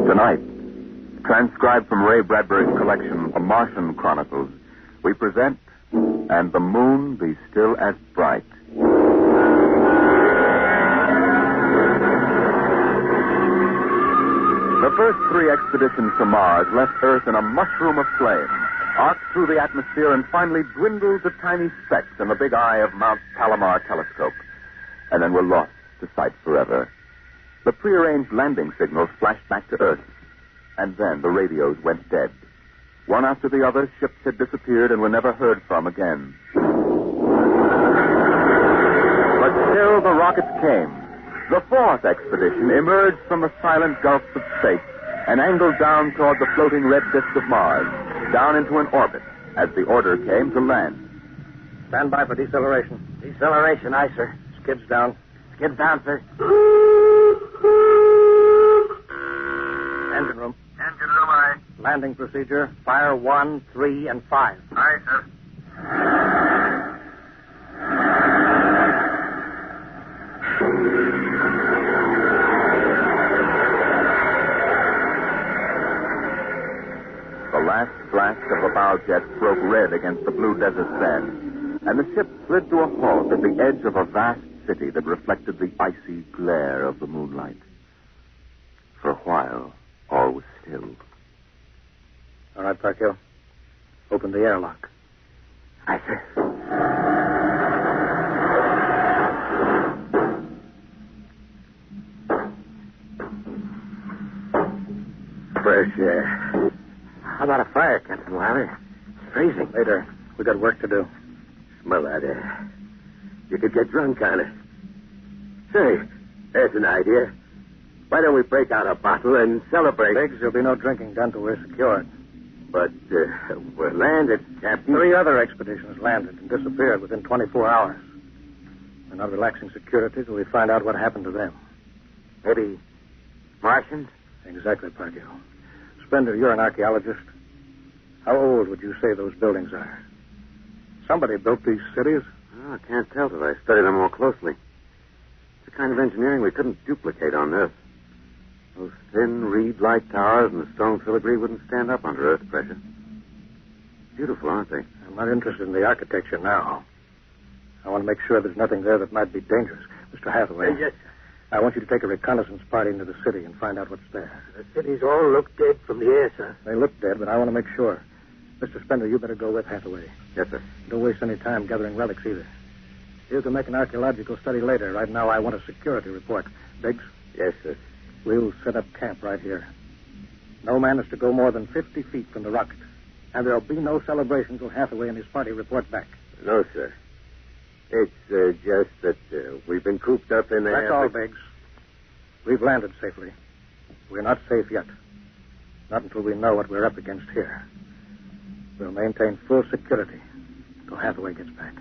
Tonight, transcribed from Ray Bradbury's collection, The Martian Chronicles, we present And the Moon Be Still as Bright. The first 3 expeditions to Mars left Earth in a mushroom of flame, arced through the atmosphere, and finally dwindled to tiny specks in the big eye of Mount Palomar telescope, and then were lost to sight forever. The prearranged landing signals flashed back to Earth, and then the radios went dead. One after the other, ships had disappeared and were never heard from again. But still the rockets came. The 4th expedition emerged from the silent gulfs of space and angled down toward the floating red disk of Mars, down into an orbit, as the order came to land. Stand by for deceleration. Deceleration, aye, sir. Skids down. Skids down, sir. Engine room. Engine room, aye. Landing procedure. Fire 1, 3, and 5. Aye, sir. The last blast of the bow jets broke red against the blue desert sand, and the ship slid to a halt at the edge of a vast city that reflected the icy glare of the moonlight. For a while, all was still. All right, Parkhill. Open the airlock. Aye, sir. Fresh air. How about a fire, Captain Wilder? It's freezing. Later. We got work to do. Smell that air. You could get drunk on it. Say, there's an idea. Why don't we break out a bottle and celebrate? Biggs, there'll be no drinking done till we're secured. But we're landed, Captain. 3 other expeditions landed and disappeared within 24 hours. We're not relaxing security till we find out what happened to them. Maybe Martians? Exactly, Parkhill. Spender, you're an archaeologist. How old would you say those buildings are? Somebody built these cities? Oh, I can't tell till I study them more closely. It's a kind of engineering we couldn't duplicate on Earth. Those thin reed-like towers and the stone filigree wouldn't stand up under Earth pressure. Beautiful, aren't they? I'm not interested in the architecture now. I want to make sure there's nothing there that might be dangerous. Mr. Hathaway. Yes, sir. I want you to take a reconnaissance party into the city and find out what's there. The cities all look dead from the air, sir. They look dead, but I want to make sure. Mr. Spender, you better go with Hathaway. Yes, sir. Don't waste any time gathering relics either. You can make an archaeological study later. Right now, I want a security report. Biggs? Yes, sir. We'll set up camp right here. No man is to go more than 50 feet from the rocket. And there'll be no celebration until Hathaway and his party report back. No, sir. It's just that we've been cooped up in there. That's all, Biggs. We've landed safely. We're not safe yet. Not until we know what we're up against here. We'll maintain full security until Hathaway gets back.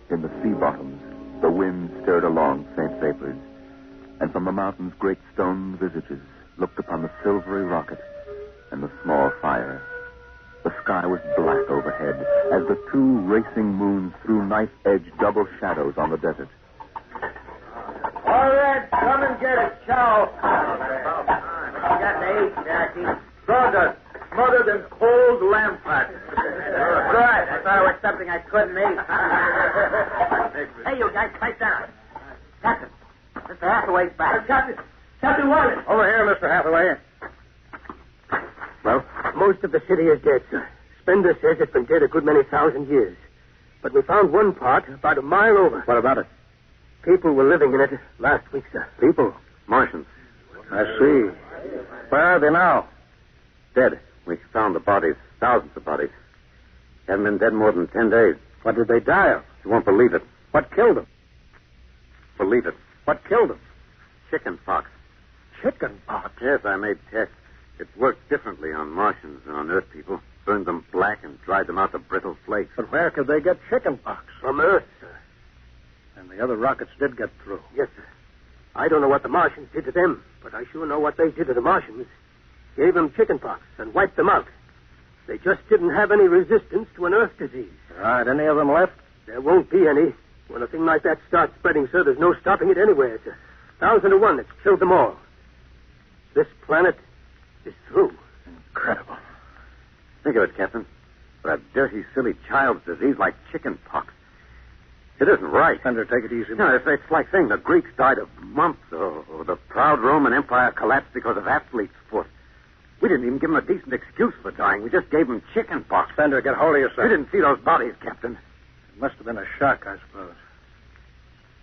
In the sea bottoms, the wind stirred along faint vapors, and from the mountains great stone visages looked upon the silvery rocket and the small fire. The sky was black overhead as the 2 racing moons threw knife-edged double shadows on the desert. All right, come and get it, chow. You got to eat, Jackie. Sawdust, smothered in cold lamb fat. Good. I thought it was something I couldn't eat. Hey, you guys, pipe down. Captain, Mr. Hathaway's back. Captain Wilder. Over here, Mr. Hathaway. Well, most of the city is dead, sir. Spender says it's been dead a good many thousand years. But we found one part about a mile over. What about it? People were living in it last week, sir. People? Martians. I see. Where are they now? Dead. We found the bodies, thousands of bodies. Haven't been dead more than 10 days. What did they die of? You won't believe it. What killed them? Believe it. What killed them? Chicken pox. Chicken pox? Yes, I made tests. It worked differently on Martians than on Earth people. burned them black, and dried them out to brittle flakes. But where could they get chicken pox? From Earth, sir. And the other rockets did get through. Yes, sir. I don't know what the Martians did to them, but I sure know what they did to the Martians. Gave them chicken pox and wiped them out. They just didn't have any resistance to an Earth disease. Right. Any of them left? There won't be any. When a thing like that starts spreading, sir, there's no stopping it anywhere. It's 1,000 to 1 that's killed them all. This planet is through. Incredible. Think of it, Captain. For a dirty, silly child's disease like chicken pox. It isn't right. Thunder, take it easy. No, it's like saying the Greeks died of mumps or the proud Roman Empire collapsed because of athlete's foot. We didn't even give them a decent excuse for dying. We just gave them chicken pox. Fender, get hold of yourself. You didn't see those bodies, Captain. It must have been a shock, I suppose.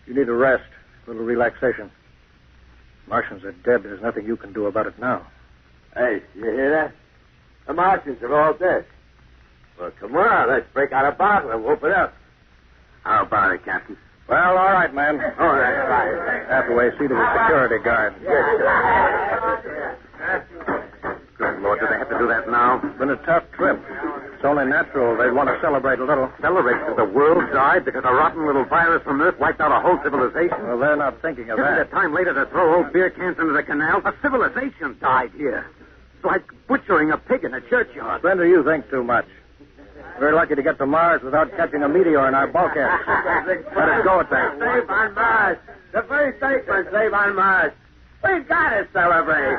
You need a rest, a little relaxation. Martians are dead. There's nothing you can do about it now. Hey, you hear that? The Martians are all dead. Well, come on, let's break out a bottle and whoop it up. How about it, Captain? Well, all right, man. All right. Hathaway, see to the security guard. Good Lord, do they have to do that now? It's been a tough trip. It's only natural they'd want to celebrate a little. Celebrate because the world died because a rotten little virus from Earth wiped out a whole civilization? Well, they're not thinking of Isn't that. it time later to throw old beer cans into the canal? A civilization died here. It's like butchering a pig in a churchyard. Splendor, you think too much. We're lucky to get to Mars without catching a meteor in our bulkhead. Let us go at that. Save on Mars. The first statement, save on Mars. We've got to celebrate.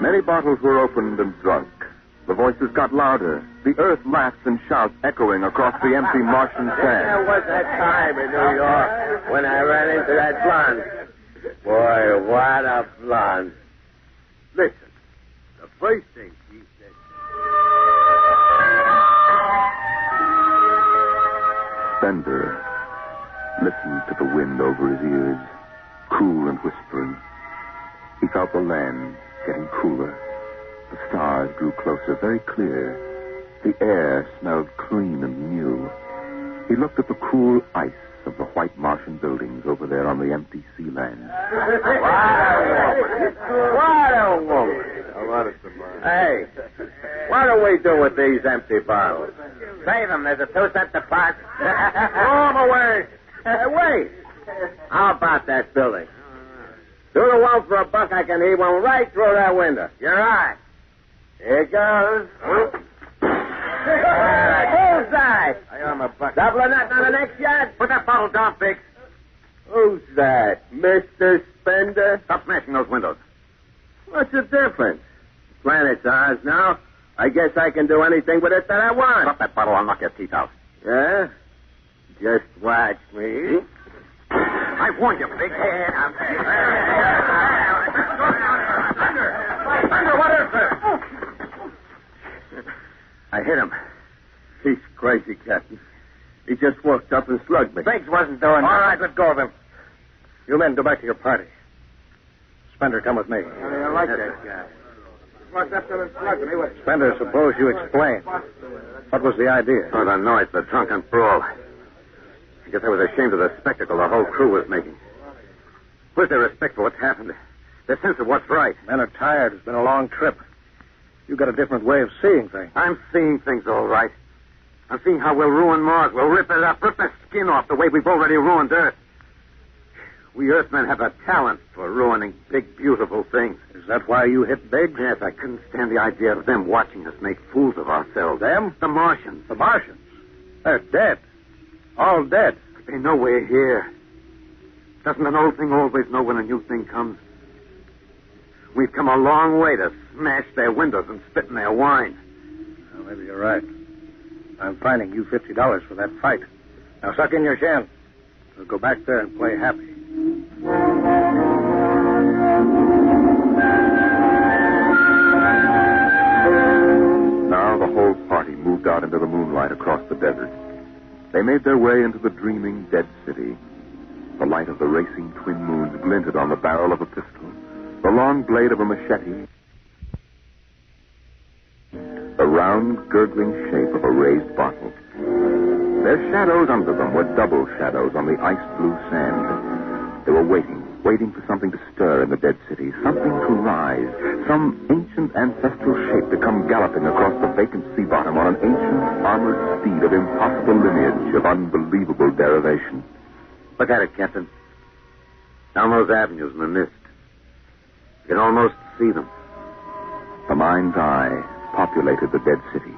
Many bottles were opened and drunk. The voices got louder. The earth laughs and shouts echoing across the empty Martian There sand. was that time in New York when I ran into that blonde. Boy, what a blonde. Listen, the first thing she said. Bender listened to the wind over his ears, cool and whispering. He felt the land getting cooler. The stars grew closer, very clear. The air smelled clean and new. He looked at the cool ice of the white Martian buildings over there on the empty sea land. What a woman. Hey, what do we do with these empty bottles? Save them. There's a 2-cent deposit. Throw them away. Hey, wait. How about that building? Do the one for $1, I can heave one right through that window. You're right. Here goes. Bullseye. I owe him $1. Double or nothing on the next shot. Put that bottle down, Big. Who's that? Mr. Spender? Stop smashing those windows. What's the difference? The planet's ours now. I guess I can do anything with it that I want. Drop that bottle, I'll knock your teeth out. Yeah? Just watch me. I warned you, Big. Thunder, what is this? I hit him. He's crazy, Captain. He just walked up and slugged me. Biggs wasn't doing All right, let go of him. You men, go back to your party. Spender, come with me. I like that guy. Walked up to him and slugged me. Spender, suppose you explain. What was the idea? Oh, the noise, the drunken brawl. I guess I was ashamed of the spectacle the whole crew was making. Where's their respect for what's happened? Their sense of what's right? Men are tired. It's been a long trip. You've got a different way of seeing things. I'm seeing things all right. I'm seeing how we'll ruin Mars. We'll rip it up, rip the skin off the way we've already ruined Earth. We Earthmen have a talent for ruining big, beautiful things. Is that why you hit Biggs? Yes, I couldn't stand the idea of them watching us make fools of ourselves. Them? The Martians. The Martians. They're dead. All dead. But they know we're here. Doesn't an old thing always know when a new thing comes? We've come a long way to smash their windows and spit in their wine. Well, maybe you're right. I'm fining you $50 for that fight. Now suck in your shin. We'll go back there and play happy. Now the whole party moved out into the moonlight across the desert. They made their way into the dreaming dead city. The light of the racing twin moons glinted on the barrel of a pistol, the long blade of a machete, the round, gurgling shape of a raised bottle. Their shadows under them were double shadows on the ice-blue sand. They were waiting for something to stir in the dead city, something to rise, some ancient ancestral shape to come galloping across the vacant sea bottom on an ancient armored steed of impossible lineage, of unbelievable derivation. Look at it, Captain. Down those avenues in the mist. You can almost see them. The mind's eye populated the dead city.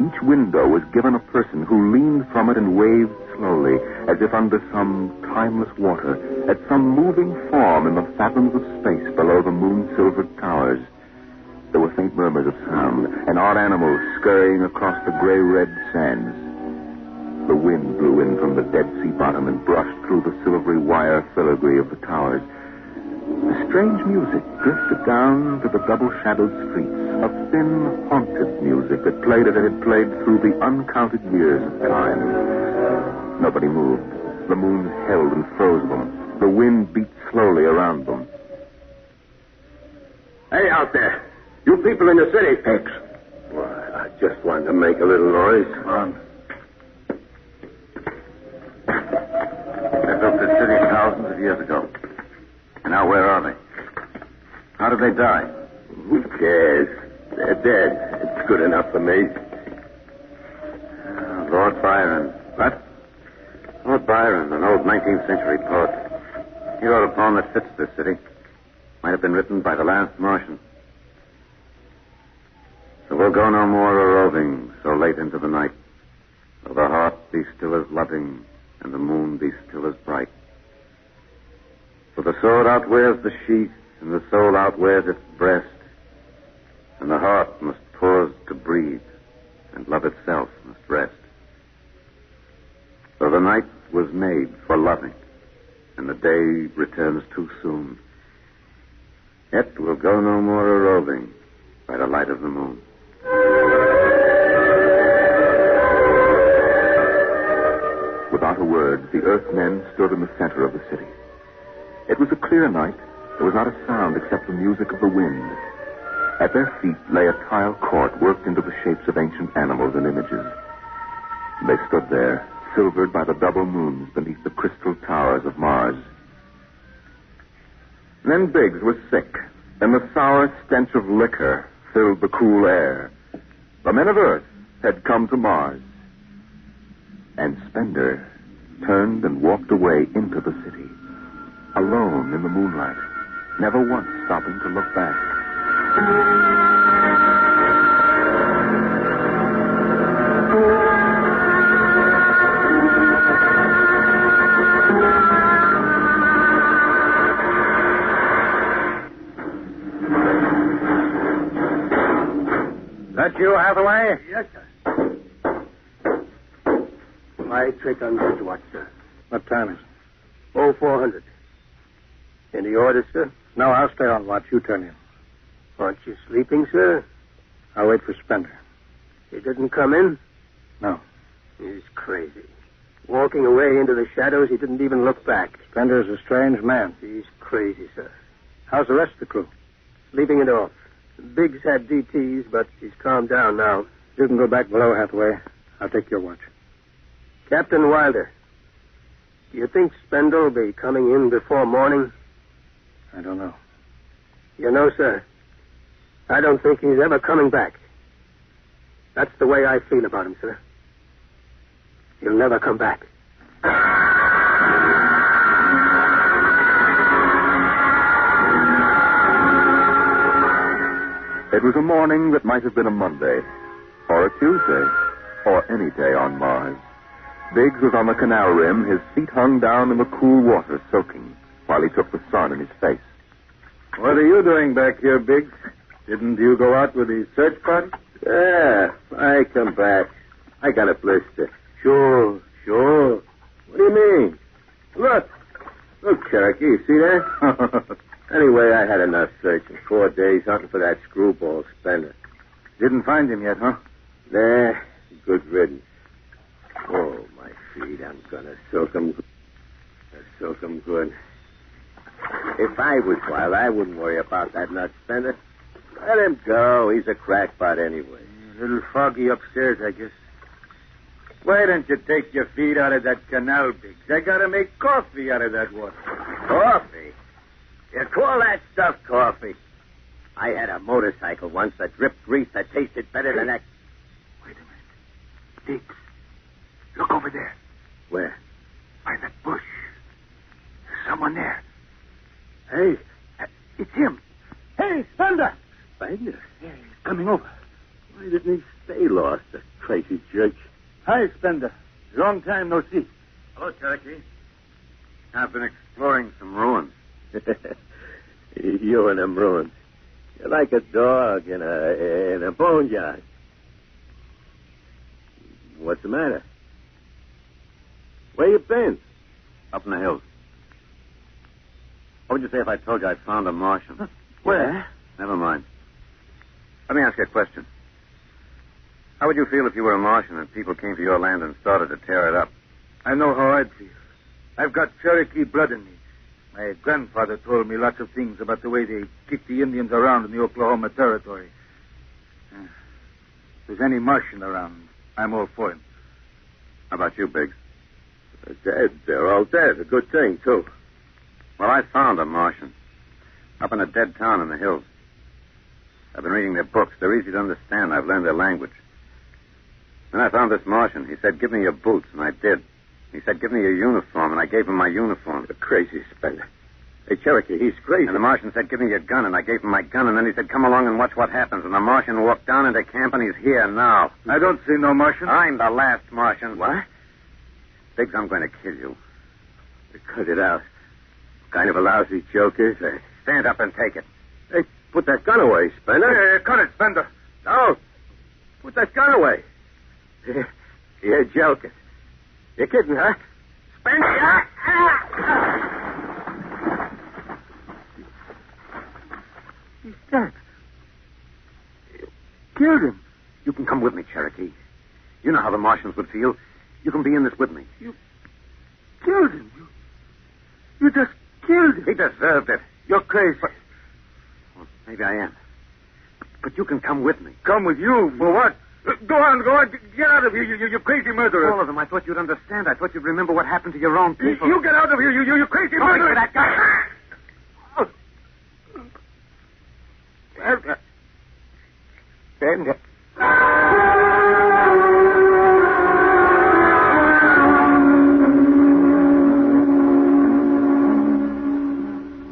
Each window was given a person who leaned from it and waved slowly, as if under some timeless water, at some moving form in the fathoms of space below the moon-silvered towers. There were faint murmurs of sound, and odd animals scurrying across the gray-red sands. The wind blew in from the dead sea bottom and brushed through the silvery wire filigree of the towers. A strange music drifted down to the double-shadowed streets, a thin, haunted music that played as it had played through the uncounted years of time. Nobody moved. The moon held and froze them. The wind beat slowly around them. Hey, out there. You people in the city. X. Why, I just wanted to make a little noise. Come on. They built this city thousands of years ago. And now where are they? How did they die? Who cares? They're dead. It's good enough for me. Lord Byron. What? Lord Byron, an old 19th century poet. He wrote a poem that fits this city. Might have been written by the last Martian. So we'll go no more a-roving so late into the night. Though the heart be still as loving and the moon be still as bright. For the sword outwears the sheath, and the soul outwears its breast, and the heart must pause to breathe, and love itself must rest. So the night was made for loving, and the day returns too soon. Yet we'll go no more a-roving by the light of the moon. Without a word, the Earthmen stood in the center of the city. It was a clear night. There was not a sound except the music of the wind. At their feet lay a tile court worked into the shapes of ancient animals and images. They stood there, silvered by the double moons beneath the crystal towers of Mars. Then Biggs was sick, and the sour stench of liquor filled the cool air. The men of Earth had come to Mars. And Spender turned and walked away into the city, alone in the moonlight, never once stopping to look back. That you, Hathaway? Yes, sir. My trick on bridge watch, sir. What time is it? 0400. Any orders, sir? No, I'll stay on watch. You turn in. Aren't you sleeping, sir? I'll wait for Spender. He didn't come in? No. He's crazy. Walking away into the shadows, he didn't even look back. Spender's a strange man. He's crazy, sir. How's the rest of the crew? Sleeping it off. Biggs had DTs, but he's calmed down now. You can go back below, Hathaway. I'll take your watch. Captain Wilder, do you think Spender will be coming in before morning? I don't know. You know, sir, I don't think he's ever coming back. That's the way I feel about him, sir. He'll never come back. It was a morning that might have been a Monday, or a Tuesday, or any day on Mars. Biggs was on the canal rim, his feet hung down in the cool water, soaking, while he took the sun in his face. What are you doing back here, Biggs? Didn't you go out with the search party? Yeah, I come back. I got a blister. Sure. What do you mean? Look, Cherokee, see that? Anyway, I had enough searching. 4 days hunting for that screwball Spender. Didn't find him yet, huh? Nah, good riddance. Oh, my feet, I'm gonna soak 'em good. If I was wild, I wouldn't worry about that nut Spender. Let him go. He's a crackpot anyway. A little foggy upstairs, I guess. Why don't you take your feet out of that canal, Biggs? I gotta make coffee out of that water. Coffee? You call that stuff coffee? I had a motorcycle once that dripped grease that tasted better than that. Wait a minute. Diggs, look over there. Where? By that bush. There's someone there. Hey, it's him. Hey, Spender! Spender? Yeah, he's coming over. Why didn't he stay lost, the crazy jerk? Hi, Spender. Long time no see. Hello, Cherokee. I've been exploring some ruins. You and them ruins. You're like a dog in a boneyard. What's the matter? Where you been? Up in the hills. What would you say if I told you I found a Martian? Where? Never mind. Let me ask you a question. How would you feel if you were a Martian and people came to your land and started to tear it up? I know how I'd feel. I've got Cherokee blood in me. My grandfather told me lots of things about the way they kick the Indians around in the Oklahoma Territory. If there's any Martian around, I'm all for him. How about you, Biggs? They're dead. They're all dead. A good thing, too. Well, I found a Martian. Up in a dead town in the hills. I've been reading their books. They're easy to understand. I've learned their language. Then I found this Martian. He said, give me your boots, and I did. He said, give me your uniform, and I gave him my uniform. You're crazy, Spender. Hey, Cherokee, he's crazy. And the Martian said, give me your gun, and I gave him my gun, and then he said, come along and watch what happens. And the Martian walked down into camp, and he's here now. I don't see no Martian. I'm the last Martian. What? Biggs, I'm going to kill you. Cut it out. Kind of a lousy joke, is it? Stand up and take it. Hey, put that gun away, Spender. Cut it, Spender. No. Put that gun away. You're joking. You're kidding, huh? Spender! He's dead. You killed him. You can come with me, Cherokee. You know how the Martians would feel. You can be in this with me. You killed him. You just killed him. He deserved it. You're crazy. Well, maybe I am. But you can come with me. Come with you? For what? Go on. Get out of here, you crazy murderer. All of them. I thought you'd understand. I thought you'd remember what happened to your own people. You get out of here, you crazy Don't murderer. for that guy. Spender.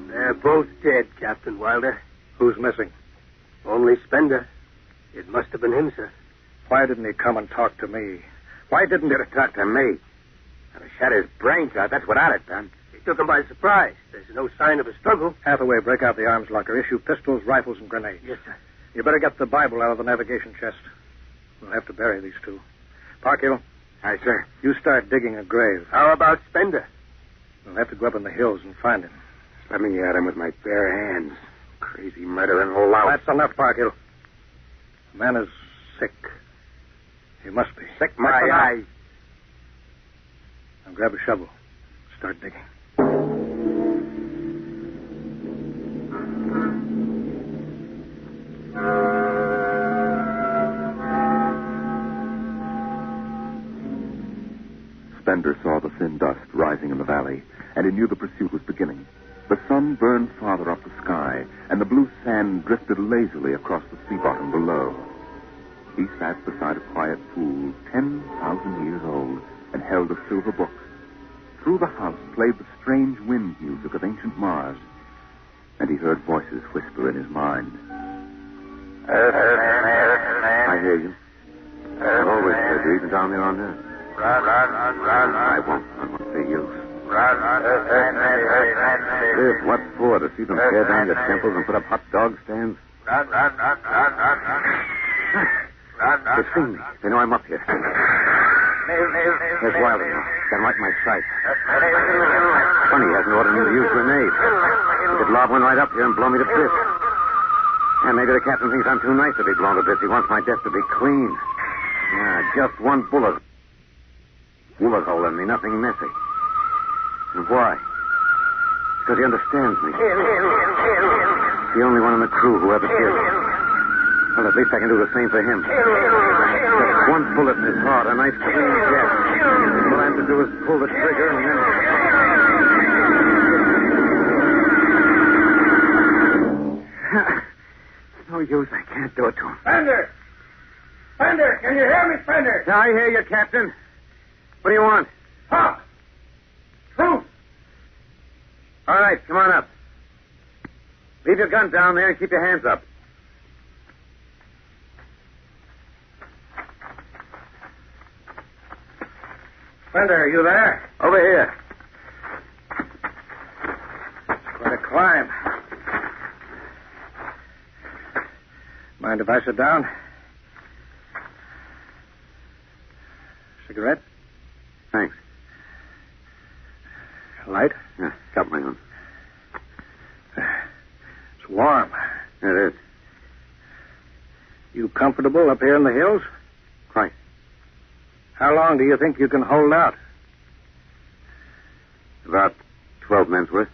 They're both dead, Captain Wilder. Who's missing? Only Spender. It must have been him, sir. Why didn't he come and talk to me? Why didn't you talk to me? I'd have shot his brains out. That's what I'd have done. He took him by surprise. There's no sign of a struggle. Hathaway, break out the arms locker. Issue pistols, rifles, and grenades. Yes, sir. You better get the Bible out of the navigation chest. We'll have to bury these two. Parkhill, Aye, sir. you start digging a grave. How about Spender? We'll have to go up in the hills and find him. Let me at him with my bare hands. Crazy murdering lout. That's enough, Parkhill. The man is sick. He must be. Sick my eyes. Now grab a shovel. Start digging. Spender saw the thin dust rising in the valley, and he knew the pursuit was beginning. The sun burned farther up the sky, and the blue sand drifted lazily across the sea bottom below. He sat beside a quiet pool 10,000 years old and held a silver book. Through the house played the strange wind music of ancient Mars, and he heard voices whisper in his mind. I hear you. I've always heard you, even down there on Earth. I won't say you. Live, what for? To see them tear down your temples and put up hot dog stands? They've seen me. They know I'm up here. There's Wilder now. Got right in my sight. Funny he hasn't ordered me to use grenades. He could lob one right up here and blow me to bits. And maybe the captain thinks I'm too nice to be blown to bits. He wants my death to be clean. Yeah, just one bullet. Bullet hole in me, nothing messy. And why? Because he understands me. The only one in the crew who ever did. Well, at least I can do the same for him. Just one bullet in his heart, a nice clean death. All I have to do is pull the trigger and then... It's no use. I can't do it to him. Spender! Spender, can you hear me, Spender? I hear you, Captain. What do you want? Talk! Truth! All right, come on up. Leave your gun down there and keep your hands up. Spender, are you there? Over here. Quite a climb. Mind if I sit down? Cigarette? Thanks. Light? Yeah, got my own. It's warm. It is. You comfortable up here in the hills? Quite. How long do you think you can hold out? About 12 men's worth.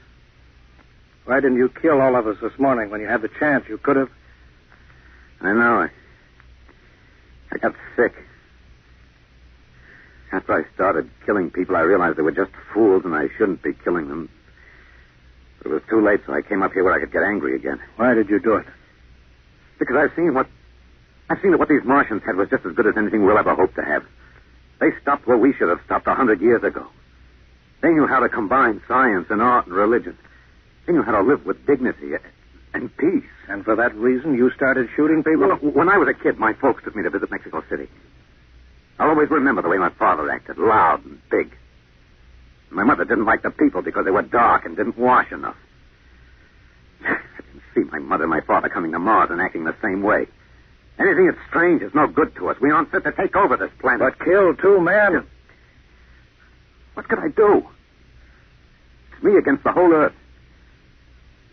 Why didn't you kill all of us this morning when you had the chance? You could have. I know. I got sick. After I started killing people, I realized they were just fools and I shouldn't be killing them. But it was too late, so I came up here where I could get angry again. Why did you do it? Because I've seen that what these Martians had was just as good as anything we'll ever hope to have. They stopped where we should have stopped 100 years ago. They knew how to combine science and art and religion. They knew how to live with dignity and peace. And for that reason, you started shooting people? Well, when I was a kid, my folks took me to visit Mexico City. I'll always remember the way my father acted, loud and big. My mother didn't like the people because they were dark and didn't wash enough. I didn't see my mother and my father coming to Mars and acting the same way. Anything that's strange is no good to us. We aren't fit to take over this planet. But kill 2 men? What could I do? It's me against the whole Earth.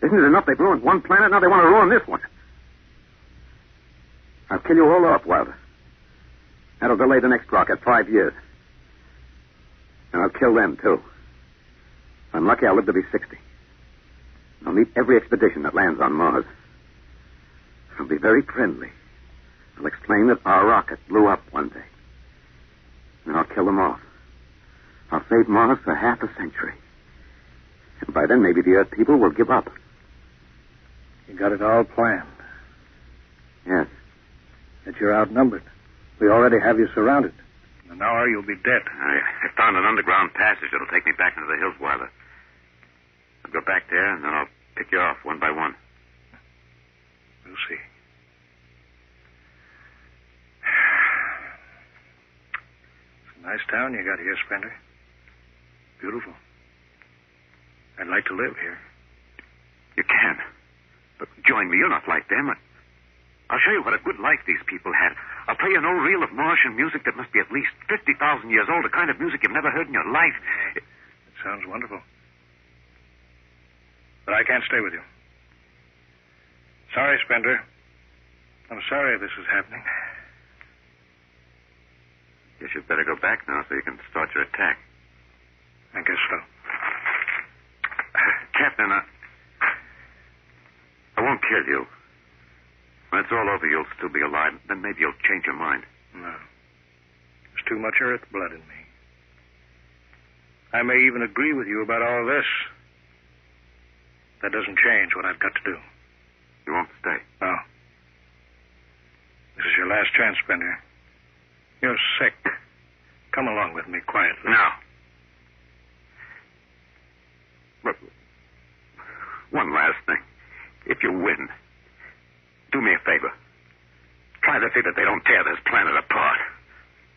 Isn't it enough they've ruined one planet? Now they want to ruin this one. I'll kill you all off, Wilder. That'll delay the next rocket 5 years. And I'll kill them, too. If I'm lucky, I'll live to be 60. I'll meet every expedition that lands on Mars. I'll be very friendly. I'll explain that our rocket blew up one day. And I'll kill them off. I'll save Mars for half a century. And by then, maybe the Earth people will give up. You got it all planned. Yes. That you're outnumbered. We already have you surrounded. In an hour, you'll be dead. I found an underground passage that'll take me back into the hills, Wilder. I'll go back there, and then I'll pick you off one by one. We'll see. It's a nice town you got here, Spender. Beautiful. I'd like to live here. You can. But join me. You're not like them. I'll show you what a good life these people had. I'll play you an old reel of Martian music that must be at least 50,000 years old, a kind of music you've never heard in your life. It sounds wonderful. But I can't stay with you. Sorry, Spender. I'm sorry this is happening. Guess you'd better go back now so you can start your attack. I guess so. Captain, I won't kill you. When it's all over, you'll still be alive. Then maybe you'll change your mind. No. There's too much Earth blood in me. I may even agree with you about all this. That doesn't change what I've got to do. You won't stay? No. This is your last chance, Spender. You're sick. Come along with me quietly. No. Look, one last thing. If you win, do me a favor. Try to see that they don't tear this planet apart.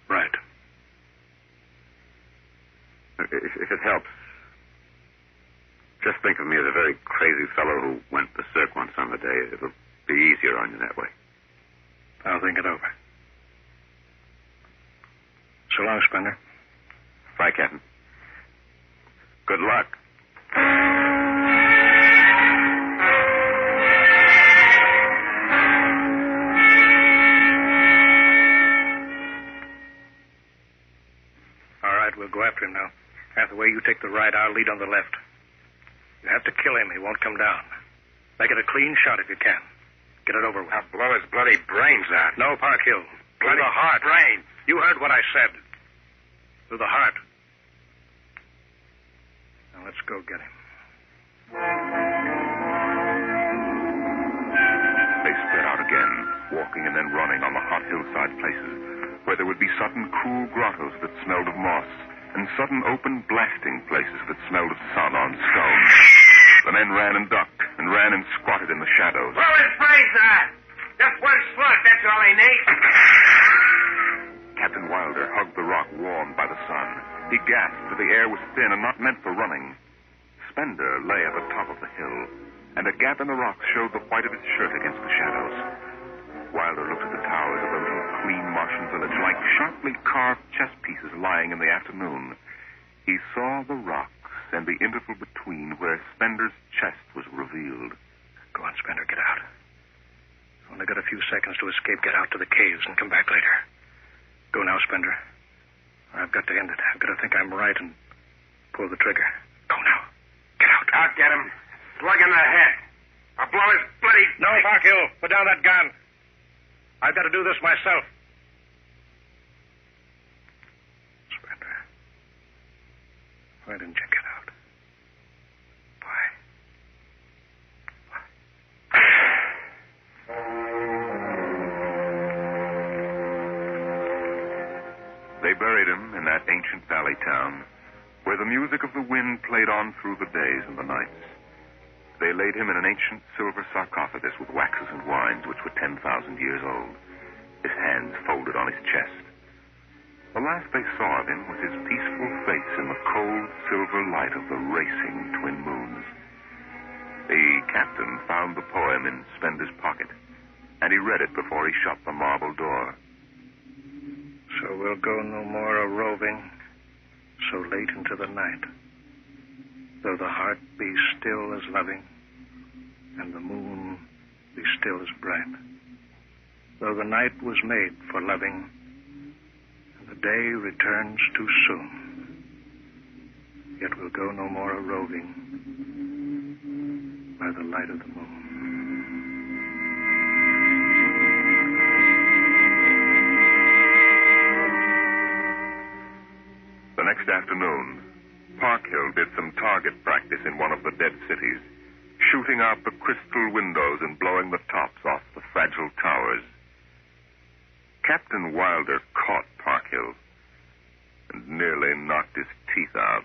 Right. If it helps, just think of me as a very crazy fellow who went berserk one summer day. It'll be easier on you that way. I'll think it over. So long, Spender. Bye, Captain. Good luck. All right, we'll go after him now. Hathaway, you take the right. I'll lead on the left. You have to kill him. He won't come down. Make it a clean shot if you can. Get it over with. I'll blow his bloody brains out. No, Parkhill. Through the heart. Brains. You heard what I said. Through the heart. Now let's go get him. then running on the hot hillside places, where there would be sudden cool grottos that smelled of moss, and sudden open blasting places that smelled of sun on stone. The men ran and ducked, and ran and squatted in the shadows. Blow his brains out! Just one slug, that's all he needs. Captain Wilder hugged the rock warmed by the sun. He gasped, for the air was thin and not meant for running. Spender lay at the top of the hill, and a gap in the rocks showed the white of his shirt against the shadows. Wilder looked at the towers of the little clean Martian village like sharply carved chess pieces lying in the afternoon. He saw the rocks and the interval between where Spender's chest was revealed. Go on, Spender, get out. Only got a few seconds to escape. Get out to the caves and come back later. Go now, Spender. I've got to end it. I've got to think I'm right and pull the trigger. Go now. Get out. I'll get him. Slug in the head. I'll blow his bloody... No, Parkhill. Put down that gun. I've got to do this myself. Spender. Why didn't you get out? Why? They buried him in that ancient valley town, where the music of the wind played on through the days and the nights. They laid him in an ancient silver sarcophagus with waxes and wines which were 10,000 years old, his hands folded on his chest. The last they saw of him was his peaceful face in the cold silver light of the racing twin moons. The captain found the poem in Spender's pocket, and he read it before he shut the marble door. So we'll go no more a-roving so late into the night, though the heart be still as loving, and the moon be still as bright, though the night was made for loving, and the day returns too soon, yet we'll go no more a-roving by the light of the moon. The next afternoon, Parkhill did some target practice in one of the dead cities, shooting out the crystal windows and blowing the tops off the fragile towers. Captain Wilder caught Parkhill and nearly knocked his teeth out.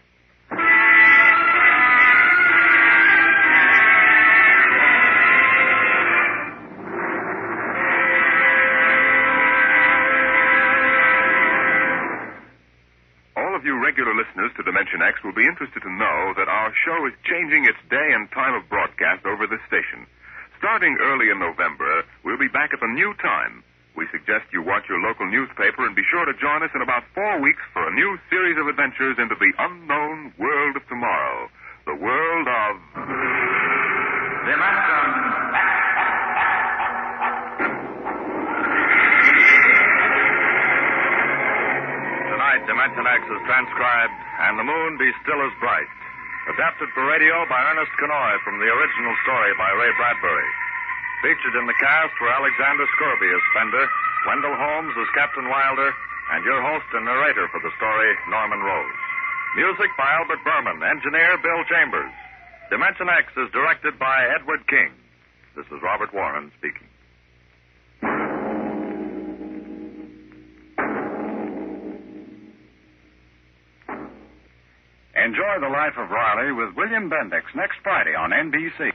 You regular listeners to Dimension X will be interested to know that our show is changing its day and time of broadcast over this station. Starting early in November, we'll be back at the new time. We suggest you watch your local newspaper and be sure to join us in about 4 weeks for a new series of adventures into the unknown world of tomorrow. The world of... The Martians. Dimension X is transcribed, and the moon be still as bright. Adapted for radio by Ernest Kenoy from the original story by Ray Bradbury. Featured in the cast were Alexander Scorby as Spender, Wendell Holmes as Captain Wilder, and your host and narrator for the story, Norman Rose. Music by Albert Berman, engineer Bill Chambers. Dimension X is directed by Edward King. This is Robert Warren speaking. Enjoy the Life of Riley with William Bendix next Friday on NBC.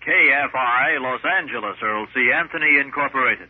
KFI, Los Angeles, Earl C. Anthony, Incorporated.